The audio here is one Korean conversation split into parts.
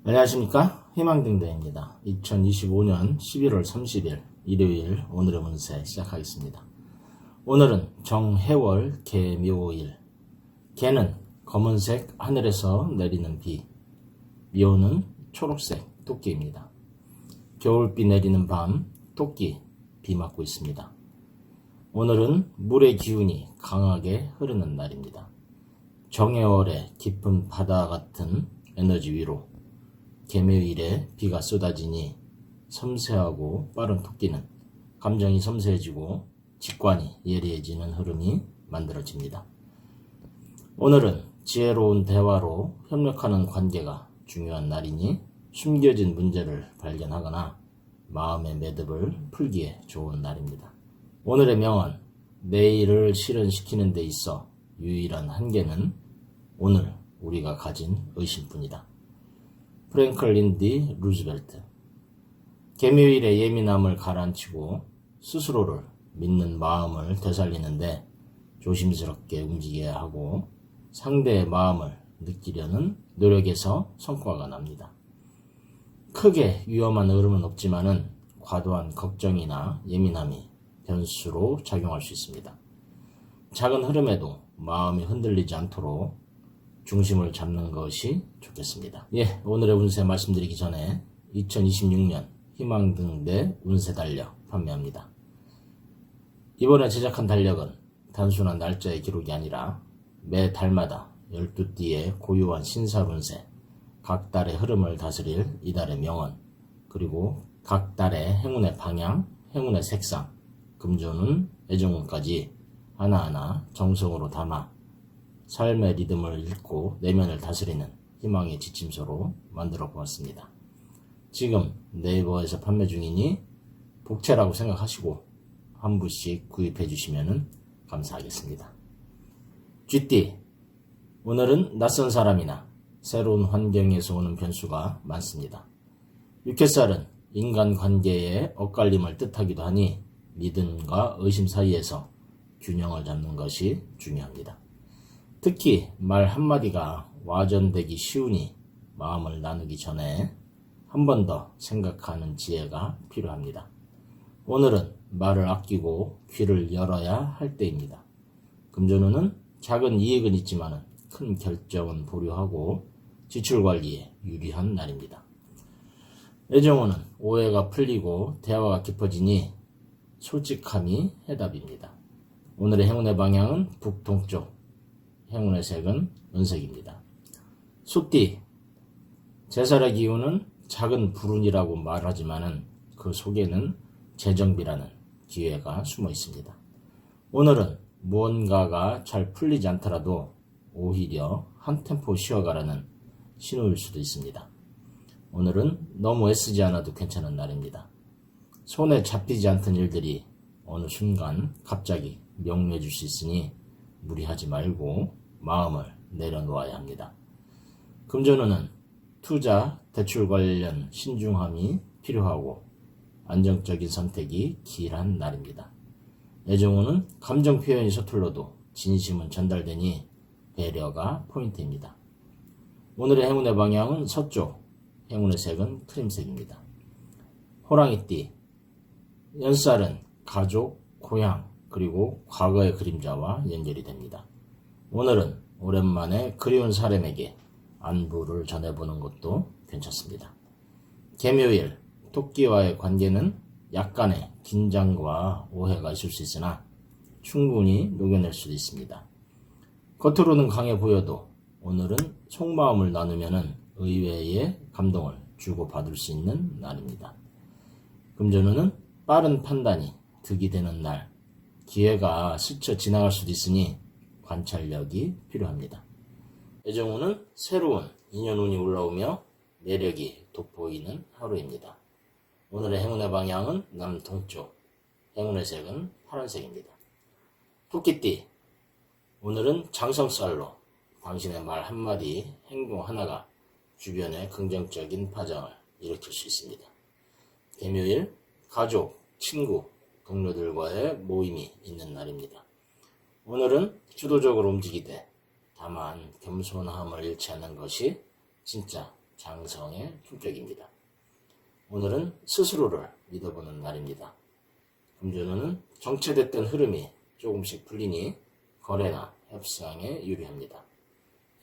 안녕하십니까, 희망등대입니다. 2025년 11월 30일 일요일 오늘의 운세 시작하겠습니다. 오늘은 정해월 개묘일. 개는 검은색 하늘에서 내리는 비, 묘는 초록색 토끼입니다. 겨울비 내리는 밤, 토끼 비 맞고 있습니다. 오늘은 물의 기운이 강하게 흐르는 날입니다. 정해월의 깊은 바다 같은 에너지 위로 개묘일에 비가 쏟아지니 섬세하고 빠른 토끼는 감정이 섬세해지고 직관이 예리해지는 흐름이 만들어집니다. 오늘은 지혜로운 대화로 협력하는 관계가 중요한 날이니 숨겨진 문제를 발견하거나 마음의 매듭을 풀기에 좋은 날입니다. 오늘의 명언, 내일을 실현시키는 데 있어 유일한 한계는 오늘 우리가 가진 의심뿐이다. 프랭클린 디 루즈벨트. 개묘일의 예민함을 가라앉히고 스스로를 믿는 마음을 되살리는데 조심스럽게 움직여야 하고 상대의 마음을 느끼려는 노력에서 성과가 납니다. 크게 위험한 흐름은 없지만은 과도한 걱정이나 예민함이 변수로 작용할 수 있습니다. 작은 흐름에도 마음이 흔들리지 않도록 중심을 잡는 것이 좋겠습니다. 오늘의 운세 말씀드리기 전에 2026년 희망등대 운세 달력 판매합니다. 이번에 제작한 달력은 단순한 날짜의 기록이 아니라 매 달마다 12띠의 고유한 신살운세, 각 달의 흐름을 다스릴 이달의 명언, 그리고 각 달의 행운의 방향, 행운의 색상, 금조는 애정운까지 하나하나 정성으로 담아 삶의 리듬을 읽고 내면을 다스리는 희망의 지침서로 만들어 보았습니다. 지금 네이버에서 판매 중이니 복채라고 생각하시고 한 부씩 구입해 주시면 감사하겠습니다. 쥐띠, 오늘은 낯선 사람이나 새로운 환경에서 오는 변수가 많습니다. 육해살은 인간관계의 엇갈림을 뜻하기도 하니 믿음과 의심 사이에서 균형을 잡는 것이 중요합니다. 특히 말 한마디가 와전되기 쉬우니 마음을 나누기 전에 한 번 더 생각하는 지혜가 필요합니다. 오늘은 말을 아끼고 귀를 열어야 할 때입니다. 금전운은 작은 이익은 있지만 큰 결정은 보류하고 지출관리에 유리한 날입니다. 애정운은 오해가 풀리고 대화가 깊어지니 솔직함이 해답입니다. 오늘의 행운의 방향은 북동쪽, 행운의 색은 은색입니다. 숫띠, 제살의 기운은 작은 불운이라고 말하지만 그 속에는 재정비라는 기회가 숨어 있습니다. 오늘은 무언가가 잘 풀리지 않더라도 오히려 한 템포 쉬어가라는 신호일 수도 있습니다. 오늘은 너무 애쓰지 않아도 괜찮은 날입니다. 손에 잡히지 않던 일들이 어느 순간 갑자기 명료해질 수 있으니 무리하지 말고 마음을 내려놓아야 합니다. 금전운은 투자, 대출 관련 신중함이 필요하고 안정적인 선택이 기일한 날입니다. 애정운은 감정 표현이 서툴러도 진심은 전달되니 배려가 포인트입니다. 오늘의 행운의 방향은 서쪽, 행운의 색은 크림색입니다. 호랑이띠, 연살은 가족, 고향, 그리고 과거의 그림자와 연결이 됩니다. 오늘은 오랜만에 그리운 사람에게 안부를 전해보는 것도 괜찮습니다. 개묘일, 토끼와의 관계는 약간의 긴장과 오해가 있을 수 있으나 충분히 녹여낼 수도 있습니다. 겉으로는 강해 보여도 오늘은 속마음을 나누면 의외의 감동을 주고받을 수 있는 날입니다. 금전운은 빠른 판단이 득이 되는 날, 기회가 스쳐 지나갈 수도 있으니 관찰력이 필요합니다. 애정운은 새로운 인연운이 올라오며 매력이 돋보이는 하루입니다. 오늘의 행운의 방향은 남동쪽, 행운의 색은 파란색입니다. 토끼띠, 오늘은 장성살로 당신의 말 한마디, 행동 하나가 주변에 긍정적인 파장을 일으킬 수 있습니다. 개묘일, 가족, 친구, 동료들과의 모임이 있는 날입니다. 오늘은 주도적으로 움직이되 다만 겸손함을 잃지 않는 것이 진짜 장성의 품격입니다. 오늘은 스스로를 믿어보는 날입니다. 금전운은 정체됐던 흐름이 조금씩 풀리니 거래나 협상에 유리합니다.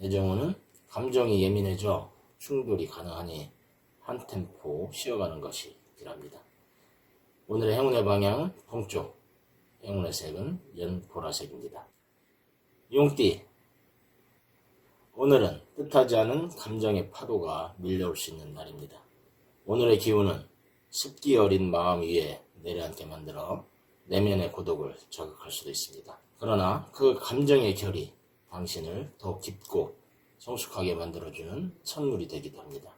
애정운은 감정이 예민해져 충돌이 가능하니 한 템포 쉬어가는 것이 필요합니다. 오늘의 행운의 방향은 동쪽, 행운의 색은 연보라색입니다. 용띠, 오늘은 뜻하지 않은 감정의 파도가 밀려올 수 있는 날입니다. 오늘의 기운은 습기 어린 마음 위에 내려앉게 만들어 내면의 고독을 자극할 수도 있습니다. 그러나 그 감정의 결이 당신을 더 깊고 성숙하게 만들어주는 선물이 되기도 합니다.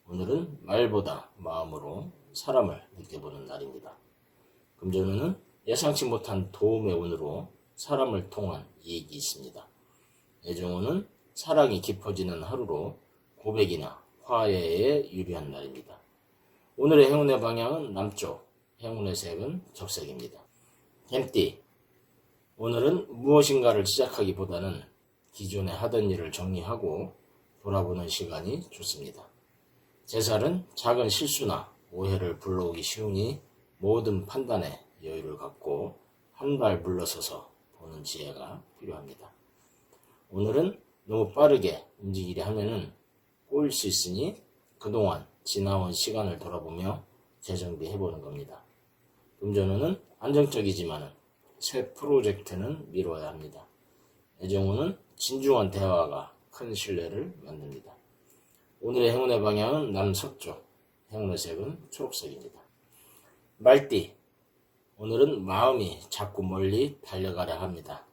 오늘은 말보다 마음으로 사람을 느껴보는 날입니다. 금전운은 예상치 못한 도움의 운으로 사람을 통한 이익이 있습니다. 애정운은 사랑이 깊어지는 하루로 고백이나 화해에 유리한 날입니다. 오늘의 행운의 방향은 남쪽, 행운의 색은 적색입니다. 뱀띠, 오늘은 무엇인가를 시작하기보다는 기존에 하던 일을 정리하고 돌아보는 시간이 좋습니다. 제살은 작은 실수나 오해를 불러오기 쉬우니 모든 판단에 여유를 갖고 한 발 물러서서 보는 지혜가 필요합니다. 오늘은 너무 빠르게 움직이려 하면은 꼬일 수 있으니 그동안 지나온 시간을 돌아보며 재정비해보는 겁니다. 금전운은 안정적이지만 새 프로젝트는 미뤄야 합니다. 애정운은 진중한 대화가 큰 신뢰를 만듭니다. 오늘의 행운의 방향은 남서쪽, 행운의 색은 초록색입니다. 말띠, 오늘은 마음이 자꾸 멀리 달려가려 합니다.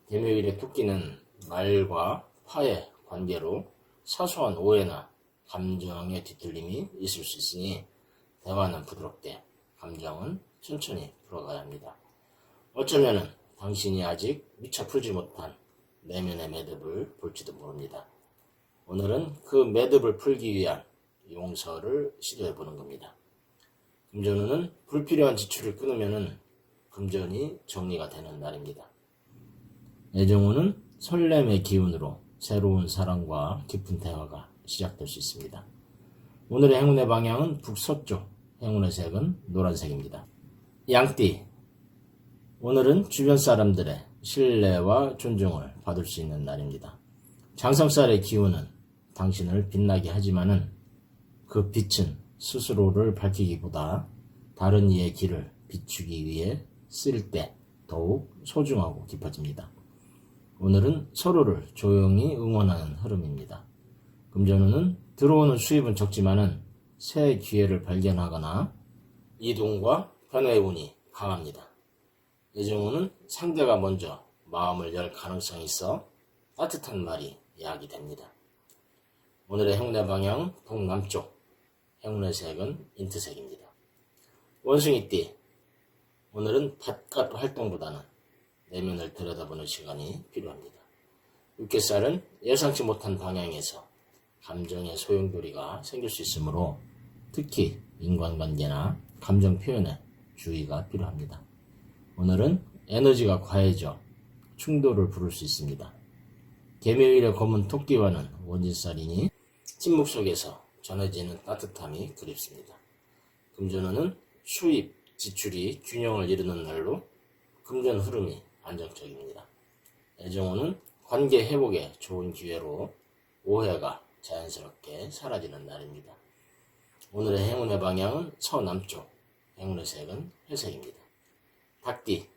금요일의 토끼는 말과 파의 관계로 사소한 오해나 감정의 뒤틀림이 있을 수 있으니 대화는 부드럽게, 감정은 천천히 풀어가야 합니다. 어쩌면은 당신이 아직 미처 풀지 못한 내면의 매듭을 볼지도 모릅니다. 오늘은 그 매듭을 풀기 위한 용서를 시도해보는 겁니다. 금전운은 불필요한 지출을 끊으면은 금전이 정리가 되는 날입니다. 애정운은 설렘의 기운으로 새로운 사랑과 깊은 대화가 시작될 수 있습니다. 오늘의 행운의 방향은 북서쪽, 행운의 색은 노란색입니다. 양띠, 오늘은 주변 사람들의 신뢰와 존중을 받을 수 있는 날입니다. 장성살의 기운은 당신을 빛나게 하지만은 그 빛은 스스로를 밝히기보다 다른 이의 길을 비추기 위해 쓸 때 더욱 소중하고 깊어집니다. 오늘은 서로를 조용히 응원하는 흐름입니다. 금전운은 들어오는 수입은 적지만은 새 기회를 발견하거나 이동과 변화의 운이 강합니다. 애정운은 상대가 먼저 마음을 열 가능성이 있어 따뜻한 말이 야기됩니다. 오늘의 행운의 방향은 동남쪽, 행운의 색은 민트색입니다. 원숭이띠, 오늘은 바깥 활동보다는 내면을 들여다보는 시간이 필요합니다. 육개살은 예상치 못한 방향에서 감정의 소용돌이가 생길 수 있으므로 특히 인간관계나 감정 표현에 주의가 필요합니다. 오늘은 에너지가 과해져 충돌을 부를 수 있습니다. 금요일의 검은 토끼와는 원진살이니 침묵 속에서 전해지는 따뜻함이 그립습니다. 금전운은 수입, 지출이 균형을 이루는 날로 금전 흐름이 안정적입니다. 애정운은 관계 회복에 좋은 기회로 오해가 자연스럽게 사라지는 날입니다. 오늘의 행운의 방향은 서남쪽, 행운의 색은 회색입니다. 닭띠,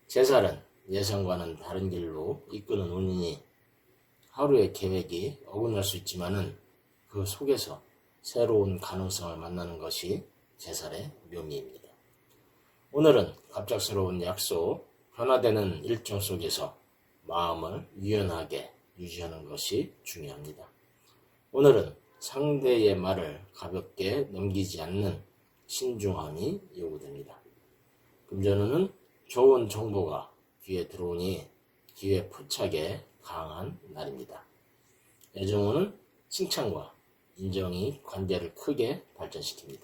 제살은 예상과는 다른 길로 이끄는 운이니 하루의 계획이 어긋날 수 있지만은 그 속에서 새로운 가능성을 만나는 것이 제살의 묘미입니다. 오늘은 갑작스러운 약속, 변화되는 일정 속에서 마음을 유연하게 유지하는 것이 중요합니다. 오늘은 상대의 말을 가볍게 넘기지 않는 신중함이 요구됩니다. 금전운은 좋은 정보가 귀에 들어오니 귀에 포착에 강한 날입니다. 애정운은 칭찬과 인정이 관계를 크게 발전시킵니다.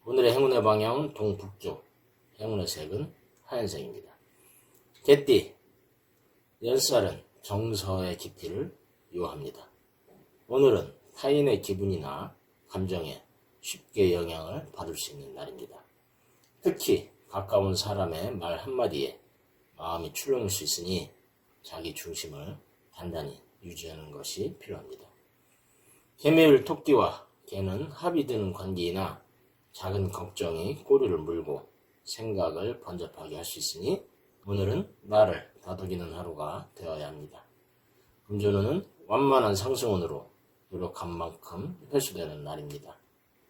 오늘의 행운의 방향은 동북쪽, 행운의 색은 하얀색입니다. 개띠, 연살은 정서의 깊이를 요합니다. 오늘은 타인의 기분이나 감정에 쉽게 영향을 받을 수 있는 날입니다. 특히 가까운 사람의 말 한마디에 마음이 출렁일 수 있으니 자기 중심을 단단히 유지하는 것이 필요합니다. 개미울 토끼와 개는 합이 드는 관계이나 작은 걱정이 꼬리를 물고 생각을 번잡하게 할 수 있으니 오늘은 나를 다독이는 하루가 되어야 합니다. 금전운은 완만한 상승운으로 노력한 만큼 회수되는 날입니다.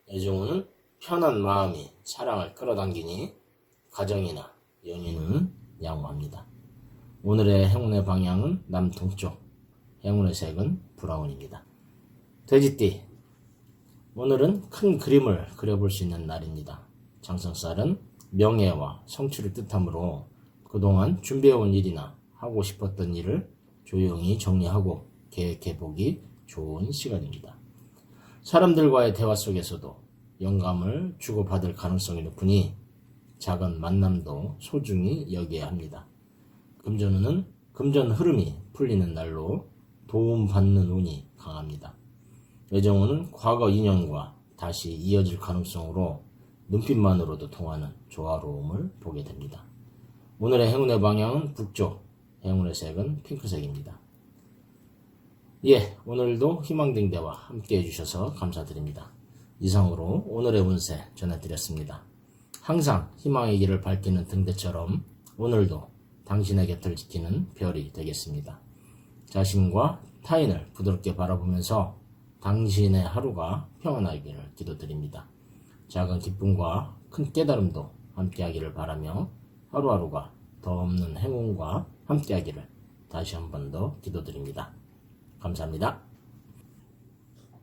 애정운은 편한 마음이 사랑을 끌어당기니 가정이나 연인은 양호합니다. 오늘의 행운의 방향은 남동쪽, 행운의 색은 브라운입니다. 돼지띠, 오늘은 큰 그림을 그려볼 수 있는 날입니다. 장성살은 명예와 성취를 뜻하므로 그동안 준비해온 일이나 하고 싶었던 일을 조용히 정리하고 계획해보기 좋은 시간입니다. 사람들과의 대화 속에서도 영감을 주고받을 가능성이 높으니 작은 만남도 소중히 여겨야 합니다. 금전운은 금전 흐름이 풀리는 날로 도움받는 운이 강합니다. 애정운은 과거 인연과 다시 이어질 가능성으로 눈빛만으로도 통하는 조화로움을 보게 됩니다. 오늘의 행운의 방향은 북쪽, 행운의 색은 핑크색입니다. 오늘도 희망등대와 함께 해주셔서 감사드립니다. 이상으로 오늘의 운세 전해드렸습니다. 항상 희망의 길을 밝히는 등대처럼 오늘도 당신의 곁을 지키는 별이 되겠습니다. 자신과 타인을 부드럽게 바라보면서 당신의 하루가 평안하기를 기도드립니다. 작은 기쁨과 큰 깨달음도 함께하기를 바라며 하루하루가 더 없는 행운과 함께하기를 다시 한 번 더 기도드립니다. 감사합니다.